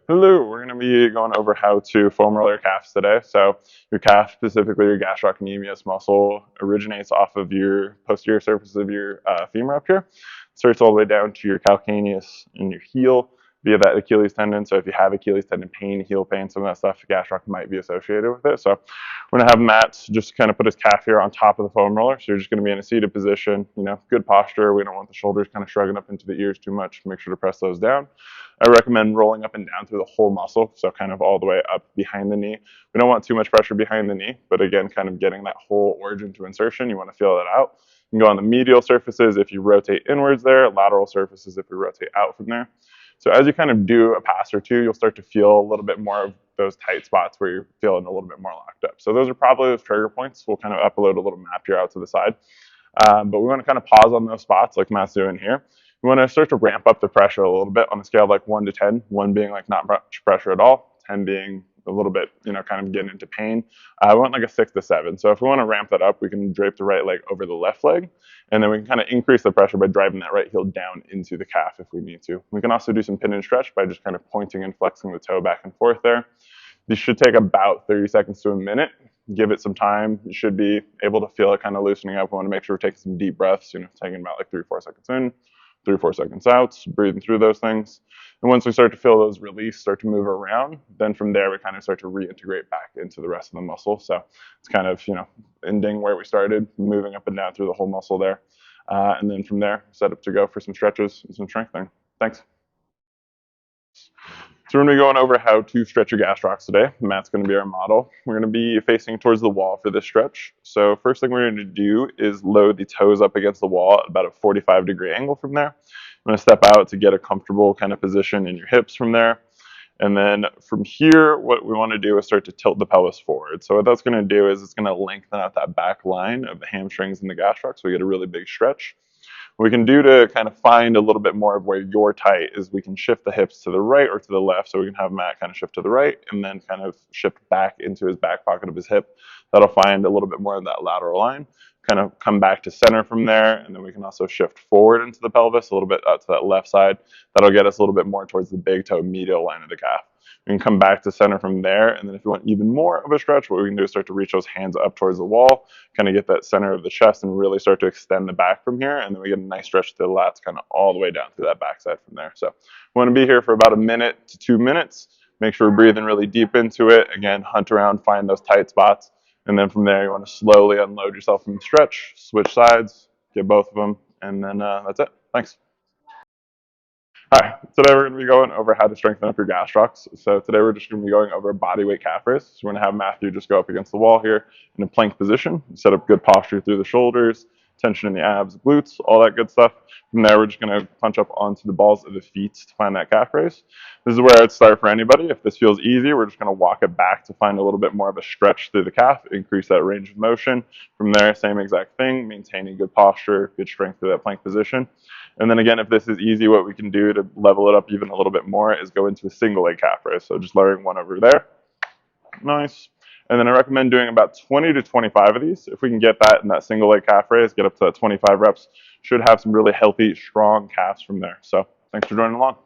Hello, we're going to be going over how to foam roll your calves today. So your calf, specifically your gastrocnemius muscle, originates off of your posterior surface of your femur up here, starts all the way down to your calcaneus in your heel via that Achilles tendon. So if you have Achilles tendon pain, heel pain, some of that stuff, gastroc might be associated with it. So we're going to have Matt just kind of put his calf here on top of the foam roller. So you're just going to be in a seated position, good posture. We don't want the shoulders kind of shrugging up into the ears too much. Make sure to press those down. I recommend rolling up and down through the whole muscle, so kind of all the way up behind the knee. We don't want too much pressure behind the knee, but again, kind of getting that whole origin to insertion, you want to feel that out. You can go on the medial surfaces if you rotate inwards there, lateral surfaces if you rotate out from there. So as you kind of do a pass or two, you'll start to feel a little bit more of those tight spots where you're feeling a little bit more locked up. So those are probably those trigger points. We'll kind of upload a little map here out to the side. But we want to kind of pause on those spots like Matt's doing here. We want to start to ramp up the pressure a little bit on a scale of like 1 to 10, 1 being like not much pressure at all, 10 being a little bit, kind of getting into pain. We want like a 6 to 7. So if we want to ramp that up, we can drape the right leg over the left leg, and then we can kind of increase the pressure by driving that right heel down into the calf if we need to. We can also do some pin and stretch by just kind of pointing and flexing the toe back and forth there. These should take about 30 seconds to a minute. Give it some time. You should be able to feel it kind of loosening up. We want to make sure we're taking some deep breaths, taking about like 3 or 4 seconds in, 3 or 4 seconds out, breathing through those things. And once we start to feel those release, start to move around, then from there we kind of start to reintegrate back into the rest of the muscle. So it's kind of, ending where we started, moving up and down through the whole muscle there. And then from there, set up to go for some stretches and some strengthening. Thanks. So we're going to be going over how to stretch your gastrocs today. Matt's going to be our model. We're going to be facing towards the wall for this stretch. So first thing we're going to do is load the toes up against the wall at about a 45-degree angle from there. I'm going to step out to get a comfortable kind of position in your hips from there. And then from here, what we want to do is start to tilt the pelvis forward. So what that's going to do is it's going to lengthen out that back line of the hamstrings and the gastrocs, so we get a really big stretch. What we can do to kind of find a little bit more of where you're tight is we can shift the hips to the right or to the left. So we can have Matt kind of shift to the right and then kind of shift back into his back pocket of his hip. That'll find a little bit more of that lateral line, kind of come back to center from there. And then we can also shift forward into the pelvis a little bit out to that left side. That'll get us a little bit more towards the big toe medial line of the calf. We can come back to center from there, and then if you want even more of a stretch, what we can do is start to reach those hands up towards the wall, kind of get that center of the chest and really start to extend the back from here, and then we get a nice stretch to the lats kind of all the way down through that backside from there. So we want to be here for about 1 minute to 2 minutes. Make sure we're breathing really deep into it. Again, hunt around, find those tight spots, and then from there you want to slowly unload yourself from the stretch, switch sides, get both of them, and then that's it. Thanks. Hi, today we're going to be going over how to strengthen up your gastrocs. So today we're just going to be going over body weight calf raises. So we're going to have Matthew just go up against the wall here in a plank position, set up good posture through the shoulders, tension in the abs, glutes, all that good stuff. From there, we're just going to punch up onto the balls of the feet to find that calf raise. This is where I'd start for anybody. If this feels easy, we're just going to walk it back to find a little bit more of a stretch through the calf, increase that range of motion. From there, same exact thing, maintaining good posture, good strength through that plank position. And then again, if this is easy, what we can do to level it up even a little bit more is go into a single leg calf raise. So just lowering one over there. Nice. And then I recommend doing about 20 to 25 of these. If we can get that in that single leg calf raise, get up to 25 reps, should have some really healthy, strong calves from there. So thanks for joining along.